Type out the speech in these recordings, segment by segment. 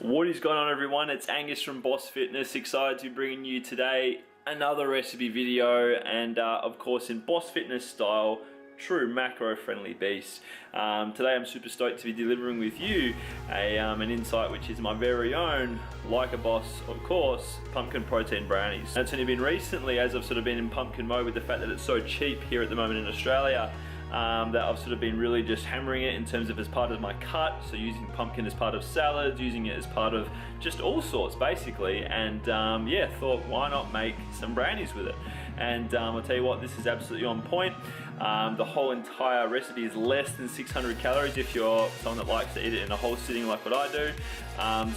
What is going on, everyone? It's Angus from Boss Fitness, excited to be bringing you today another recipe video, and of course in Boss Fitness style, true macro friendly beast. Today I'm super stoked to be delivering with you an insight which is my very own, like a boss of course, pumpkin protein brownies. And it's only been recently, as I've sort of been in pumpkin mode with the fact that it's so cheap here at the moment in Australia, that I've sort of been really just hammering it in terms of as part of my cut, so using pumpkin as part of salads, using it as part of just all sorts basically, and yeah, thought why not make some brownies with it. And I'll tell you what, this is absolutely on point. The whole entire recipe is less than 600 calories if you're someone that likes to eat it in a whole sitting like what I do.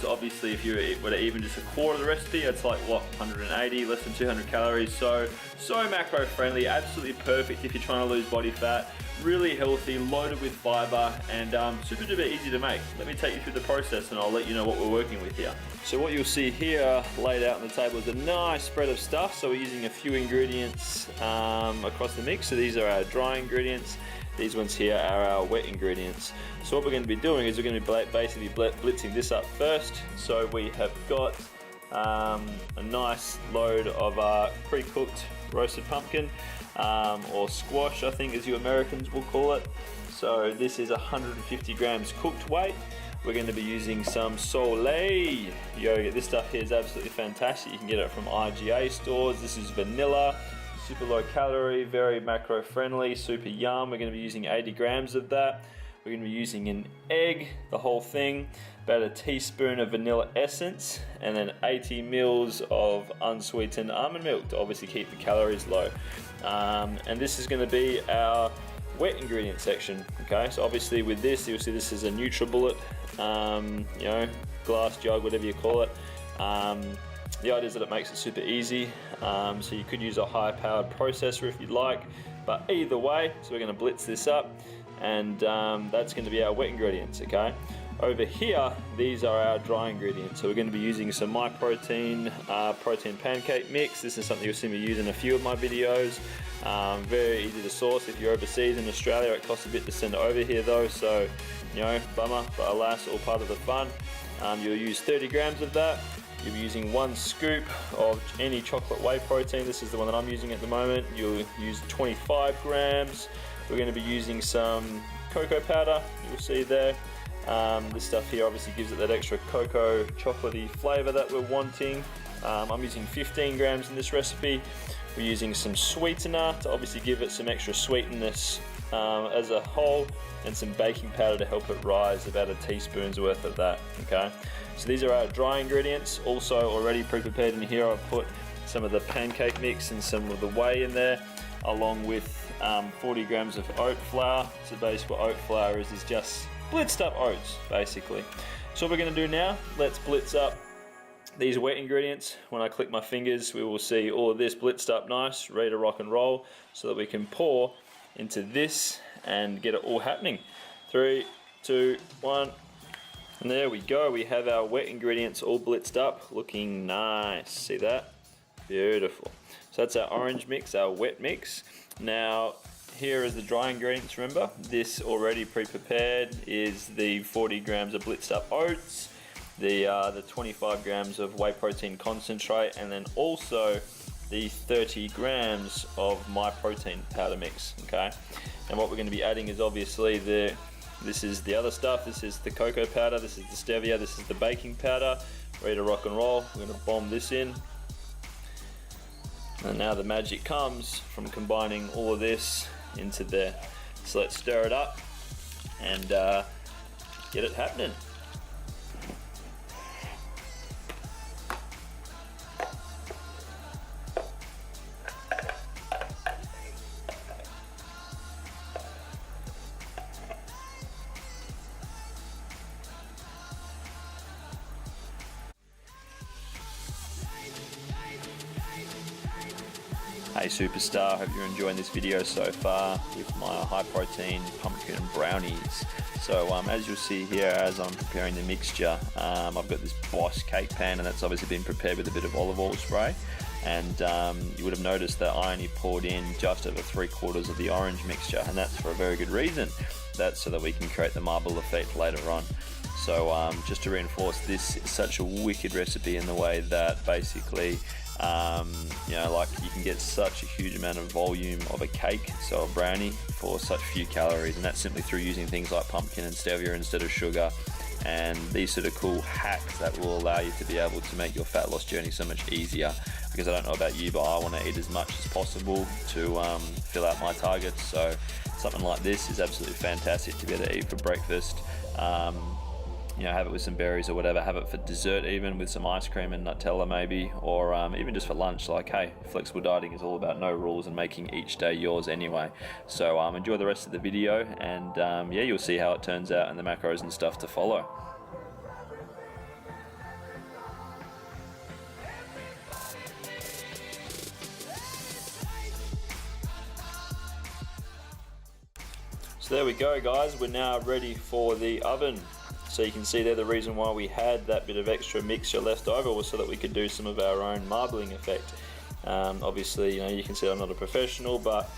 So obviously if you were to even just a quarter of the recipe, it's like what, 180, less than 200 calories. So macro friendly, absolutely perfect if you're trying to lose body fat. Really healthy, loaded with fiber, and super duper easy to make. Let me take you through the process and I'll let you know what we're working with here. So what you'll see here laid out on the table is a nice spread of stuff. So we're using a few ingredients across the mix. So these are our dry ingredients. These ones here are our wet ingredients. So what we're going to be doing is we're going to be basically blitzing this up first. So we have got a nice load of pre-cooked roasted pumpkin, or squash I think as you Americans will call it. So this is 150 grams cooked weight. We're going to be using some Soleil yogurt. This stuff here is absolutely fantastic. You can get it from IGA stores. This is vanilla, super low calorie, very macro friendly, super yum. We're going to be using 80 grams of that. We're going to be using an egg, the whole thing, about a teaspoon of vanilla essence, and then 80 mils of unsweetened almond milk to obviously keep the calories low. And this is going to be our wet ingredient section. Okay, so obviously with this, you'll see this is a NutriBullet, you know, glass jug, whatever you call it. The idea is that it makes it super easy. So you could use a high-powered processor if you'd like, but either way, so we're going to blitz this up. And that's going to be our wet ingredients, okay? Over here, these are our dry ingredients. So we're going to be using some MyProtein protein pancake mix. This is something you'll see me use in a few of my videos. Very easy to source if you're overseas in Australia. It costs a bit to send it over here though, so, you know, bummer, but alas, all part of the fun. You'll use 30 grams of that. You'll be using 1 scoop of any chocolate whey protein. This is the one that I'm using at the moment. You'll use 25 grams. We're going to be using some cocoa powder, you'll see there. This stuff here obviously gives it that extra cocoa chocolatey flavor that we're wanting. I'm using 15 grams in this recipe. We're using some sweetener to obviously give it some extra sweetness as a whole, and some baking powder to help it rise, about a teaspoon's worth of that, okay? So these are our dry ingredients. Also already pre-prepared in here, I've put some of the pancake mix and some of the whey in there, along with 40 grams of oat flour. So basically what oat flour is just blitzed up oats, basically. So what we're going to do now, let's blitz up these wet ingredients. When I click my fingers, we will see all of this blitzed up nice, ready to rock and roll, so that we can pour into this and get it all happening. 3, 2, 1. And there we go. We have our wet ingredients all blitzed up, looking nice. See that? Beautiful. So that's our orange mix, our wet mix. Now, here is the dry ingredients, remember? This already pre-prepared is the 40 grams of blitzed up oats, the 25 grams of whey protein concentrate, and then also the 30 grams of MyProtein powder mix, okay? And what we're going to be adding is obviously this is the other stuff. This is the cocoa powder, this is the stevia, this is the baking powder, ready to rock and roll. We're going to bomb this in. And now the magic comes from combining all of this into there. So let's stir it up and get it happening. Hey superstar, hope you're enjoying this video so far with my high protein pumpkin brownies. So as you'll see here, as I'm preparing the mixture, I've got this Boss cake pan, and that's obviously been prepared with a bit of olive oil spray. And you would have noticed that I only poured in just over 3/4 of the orange mixture, and that's for a very good reason. That's so that we can create the marble effect later on. So just to reinforce, this is such a wicked recipe in the way that basically you know, like you can get such a huge amount of volume of a cake, so a brownie, for such few calories, and that's simply through using things like pumpkin and stevia instead of sugar, and these sort of cool hacks that will allow you to be able to make your fat loss journey so much easier. Because I don't know about you, but I want to eat as much as possible to fill out my targets, so something like this is absolutely fantastic to be able to eat for breakfast. You know, have it with some berries or whatever, have it for dessert even with some ice cream and Nutella maybe, or even just for lunch. Like, hey, flexible dieting is all about no rules and making each day yours anyway. So enjoy the rest of the video, and yeah, you'll see how it turns out and the macros and stuff to follow. So there we go, guys, we're now ready for the oven. So you can see there, the reason why we had that bit of extra mixture left over was so that we could do some of our own marbling effect. Obviously, you know, you can see I'm not a professional, but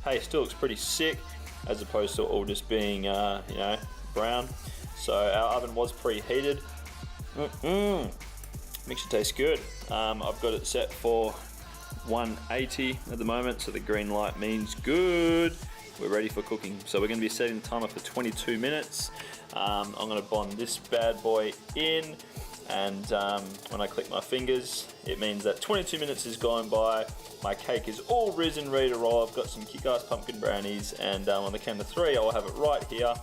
hey, it still looks pretty sick, as opposed to all just being, you know, brown. So our oven was preheated. Mixture tastes good. I've got it set for 180 at the moment, so the green light means good. We're ready for cooking. So we're going to be setting the timer for 22 minutes. I'm going to bond this bad boy in, and when I click my fingers, it means that 22 minutes has gone by. My cake is all risen, ready to roll. I've got some kick-ass pumpkin brownies, and on the count of 3, I'll have it right here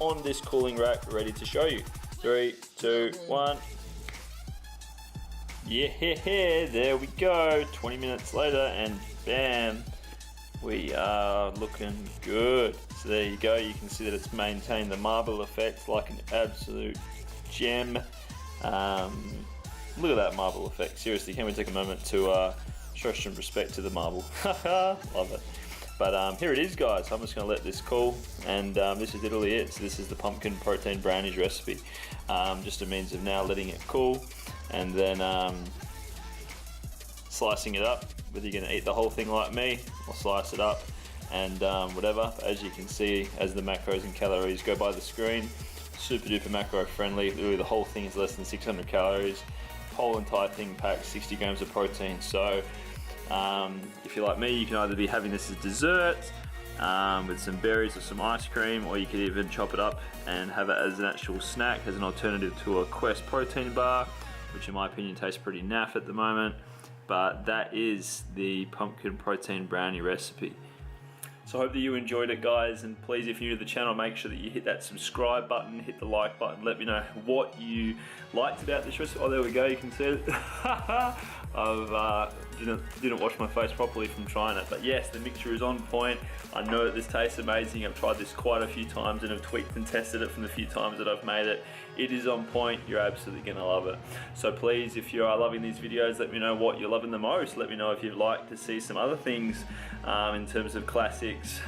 on this cooling rack, ready to show you. 3, 2, 1. Yeah, there we go. 20 minutes later, and bam, we are looking good. So there you go, you can see that it's maintained the marble effect like an absolute gem. Look at that marble effect, seriously, can we take a moment to show some respect to the marble. Love it. But here it is, guys. I'm just going to let this cool, and this is literally it. So this is the pumpkin protein brownies recipe. Just a means of now letting it cool, and then slicing it up, whether you're going to eat the whole thing like me or slice it up and whatever. As you can see, as the macros and calories go by the screen, super duper macro friendly. Literally the whole thing is less than 600 calories. Whole entire thing packs 60 grams of protein. So if you're like me, you can either be having this as dessert with some berries or some ice cream, or you could even chop it up and have it as an actual snack, as an alternative to a Quest protein bar, which in my opinion tastes pretty naff at the moment. But that is the pumpkin protein brownie recipe. So I hope that you enjoyed it, guys, and please, if you're new to the channel, make sure that you hit that subscribe button, hit the like button, let me know what you liked about this recipe. Oh, there we go, you can see it. I didn't wash my face properly from trying it, but yes, the mixture is on point. I know that this tastes amazing. I've tried this quite a few times and have tweaked and tested it from the few times that I've made it. It is on point. You're absolutely gonna love it. So please, if you are loving these videos, let me know what you're loving the most. Let me know if you'd like to see some other things in terms of classics,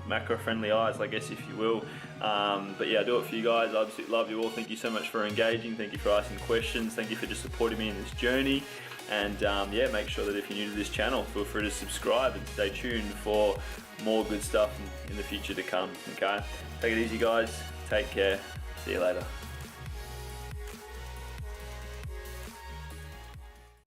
macro-friendly eyes, I guess, if you will. But yeah, I do it for you guys. I absolutely love you all. Thank you so much for engaging. Thank you for asking questions. Thank you for just supporting me in this journey. And yeah, make sure that if you're new to this channel, feel free to subscribe and stay tuned for more good stuff in the future to come, okay? Take it easy, guys. Take care. See you later.